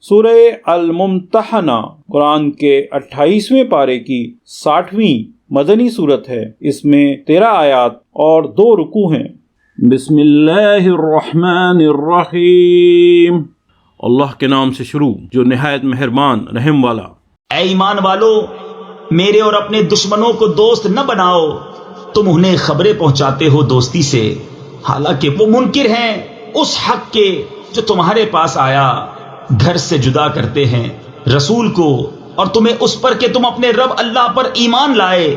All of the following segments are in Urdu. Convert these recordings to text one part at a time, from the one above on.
سورہ الممتحنہ قرآن کے 28ویں پارے کی 60ویں مدنی صورت ہے۔ اس میں 13 آیات اور 2 رکوع ہیں۔ بسم اللہ الرحمن الرحیم، اللہ کے نام سے شروع جو نہایت مہربان رحم والا۔ اے ایمان والو، میرے اور اپنے دشمنوں کو دوست نہ بناؤ، تم انہیں خبریں پہنچاتے ہو دوستی سے، حالانکہ وہ منکر ہیں اس حق کے جو تمہارے پاس آیا، گھر سے جدا کرتے ہیں رسول کو اور تمہیں اس پر کہ تم اپنے رب اللہ پر ایمان لائے۔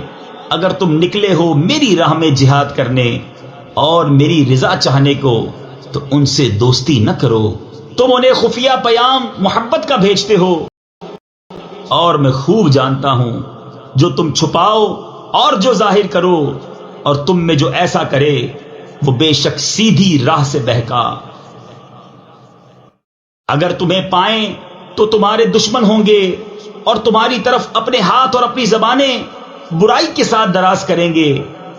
اگر تم نکلے ہو میری راہ میں جہاد کرنے اور میری رضا چاہنے کو تو ان سے دوستی نہ کرو۔ تم انہیں خفیہ پیام محبت کا بھیجتے ہو، اور میں خوب جانتا ہوں جو تم چھپاؤ اور جو ظاہر کرو، اور تم میں جو ایسا کرے وہ بے شک سیدھی راہ سے بہکا۔ اگر تمہیں پائیں تو تمہارے دشمن ہوں گے اور تمہاری طرف اپنے ہاتھ اور اپنی زبانیں برائی کے ساتھ دراز کریں گے،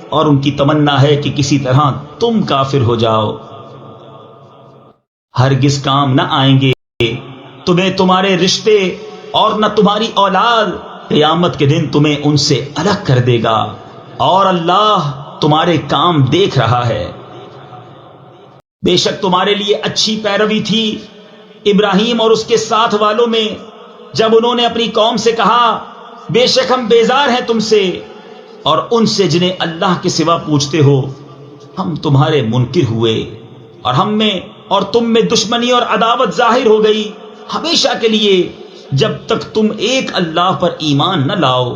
اور ان کی تمنا ہے کہ کسی طرح تم کافر ہو جاؤ۔ ہرگز کام نہ آئیں گے تمہیں تمہارے رشتے اور نہ تمہاری اولاد، قیامت کے دن تمہیں ان سے الگ کر دے گا، اور اللہ تمہارے کام دیکھ رہا ہے۔ بے شک تمہارے لیے اچھی پیروی تھی ابراہیم اور اس کے ساتھ والوں میں، جب انہوں نے اپنی قوم سے کہا بے شک ہم بیزار ہیں تم سے اور ان سے جنہیں اللہ کے سوا پوچھتے ہو، ہم تمہارے منکر ہوئے، اور ہم میں اور تم میں دشمنی اور عداوت ظاہر ہو گئی ہمیشہ کے لیے، جب تک تم ایک اللہ پر ایمان نہ لاؤ،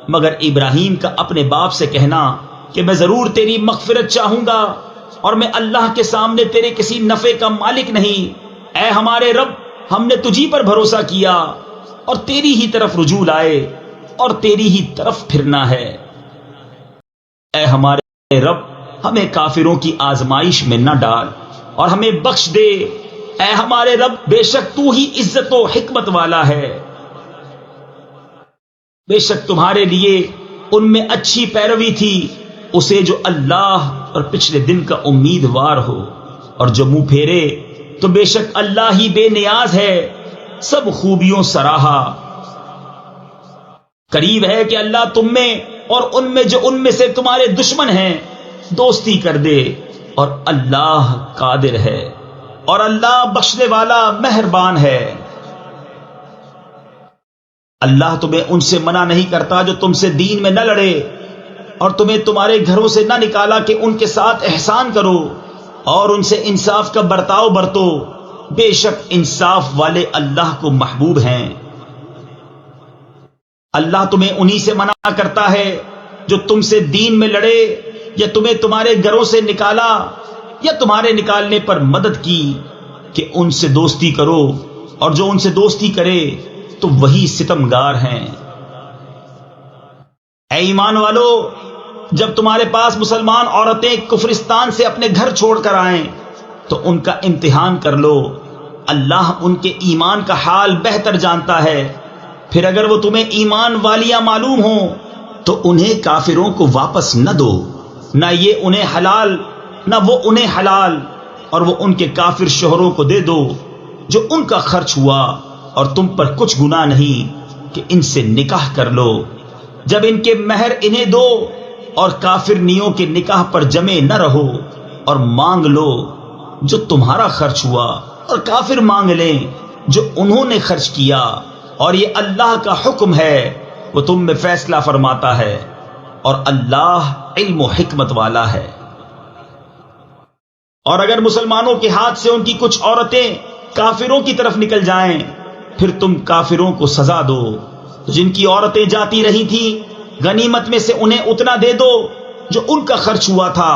مگر ابراہیم کا اپنے باپ سے کہنا کہ میں ضرور تیری مغفرت چاہوں گا اور میں اللہ کے سامنے تیرے کسی نفع کا مالک نہیں۔ اے ہمارے رب، ہم نے تجھی پر بھروسہ کیا اور تیری ہی طرف رجوع لائے اور تیری ہی طرف پھرنا ہے۔ اے ہمارے رب، ہمیں کافروں کی آزمائش میں نہ ڈال اور ہمیں بخش دے۔ اے ہمارے رب، بے شک تو ہی عزت و حکمت والا ہے۔ بے شک تمہارے لیے ان میں اچھی پیروی تھی اسے جو اللہ اور پچھلے دن کا امیدوار ہو، اور جو منہ پھیرے تو بے شک اللہ ہی بے نیاز ہے، سب خوبیوں سراہا۔ قریب ہے کہ اللہ تم میں اور ان میں جو ان میں سے تمہارے دشمن ہیں دوستی کر دے، اور اللہ قادر ہے اور اللہ بخشنے والا مہربان ہے۔ اللہ تمہیں ان سے منع نہیں کرتا جو تم سے دین میں نہ لڑے، اور تمہیں تمہارے گھروں سے نہ نکالا کہ ان کے ساتھ احسان کرو اور ان سے انصاف کا برتاؤ برتو، بے شک انصاف والے اللہ کو محبوب ہیں۔ اللہ تمہیں انہی سے منع کرتا ہے جو تم سے دین میں لڑے یا تمہیں تمہارے گھروں سے نکالا یا تمہارے نکالنے پر مدد کی کہ ان سے دوستی کرو، اور جو ان سے دوستی کرے تو وہی ستمگار ہیں۔ اے ایمان والو، جب تمہارے پاس مسلمان عورتیں کفرستان سے اپنے گھر چھوڑ کر آئیں تو ان کا امتحان کر لو، اللہ ان کے ایمان کا حال بہتر جانتا ہے۔ پھر اگر وہ تمہیں ایمان والیاں معلوم ہوں تو انہیں کافروں کو واپس نہ دو، نہ یہ انہیں حلال نہ وہ انہیں حلال، اور وہ ان کے کافر شوہروں کو دے دو جو ان کا خرچ ہوا، اور تم پر کچھ گناہ نہیں کہ ان سے نکاح کر لو جب ان کے مہر انہیں دو، اور کافر نیوں کے نکاح پر جمے نہ رہو، اور مانگ لو جو تمہارا خرچ ہوا، اور کافر مانگ لیں جو انہوں نے خرچ کیا، اور یہ اللہ کا حکم ہے، وہ تم میں فیصلہ فرماتا ہے، اور اللہ علم و حکمت والا ہے۔ اور اگر مسلمانوں کے ہاتھ سے ان کی کچھ عورتیں کافروں کی طرف نکل جائیں، پھر تم کافروں کو سزا دو، تو جن کی عورتیں جاتی رہی تھیں غنیمت میں سے انہیں اتنا دے دو جو ان کا خرچ ہوا تھا،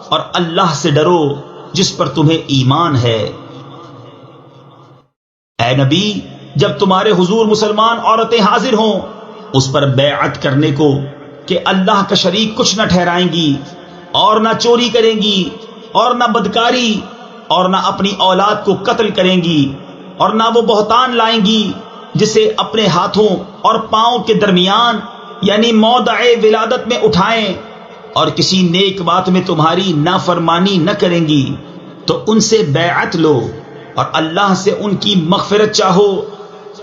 اور اللہ سے ڈرو جس پر تمہیں ایمان ہے۔ اے نبی، جب تمہارے حضور مسلمان عورتیں حاضر ہوں اس پر بیعت کرنے کو کہ اللہ کا شریک کچھ نہ ٹھہرائیں گی، اور نہ چوری کریں گی، اور نہ بدکاری، اور نہ اپنی اولاد کو قتل کریں گی، اور نہ وہ بہتان لائیں گی جسے اپنے ہاتھوں اور پاؤں کے درمیان یعنی موضع ولادت میں اٹھائیں، اور کسی نیک بات میں تمہاری نافرمانی نہ کریں گی، تو ان سے بیعت لو اور اللہ سے ان کی مغفرت چاہو،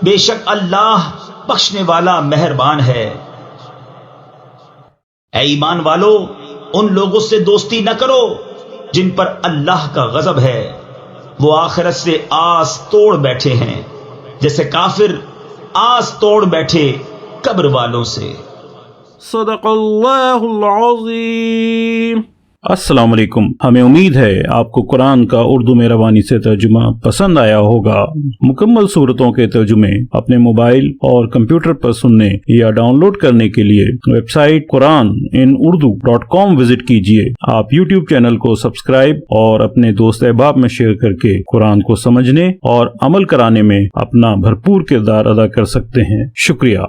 بے شک اللہ بخشنے والا مہربان ہے۔ اے ایمان والو، ان لوگوں سے دوستی نہ کرو جن پر اللہ کا غضب ہے، وہ آخرت سے آس توڑ بیٹھے ہیں، جیسے کافر آس توڑ بیٹھے قبر والوں سے۔ صدق اللہ العظیم۔ السلام علیکم، ہمیں امید ہے آپ کو قرآن کا اردو میں روانی سے ترجمہ پسند آیا ہوگا۔ مکمل صورتوں کے ترجمے اپنے موبائل اور کمپیوٹر پر سننے یا ڈاؤن لوڈ کرنے کے لیے ویب سائٹ quraninaurdu.com وزٹ کیجیے۔ آپ یوٹیوب چینل کو سبسکرائب اور اپنے دوست احباب میں شیئر کر کے قرآن کو سمجھنے اور عمل کرانے میں اپنا بھرپور کردار ادا کر سکتے ہیں۔ شکریہ۔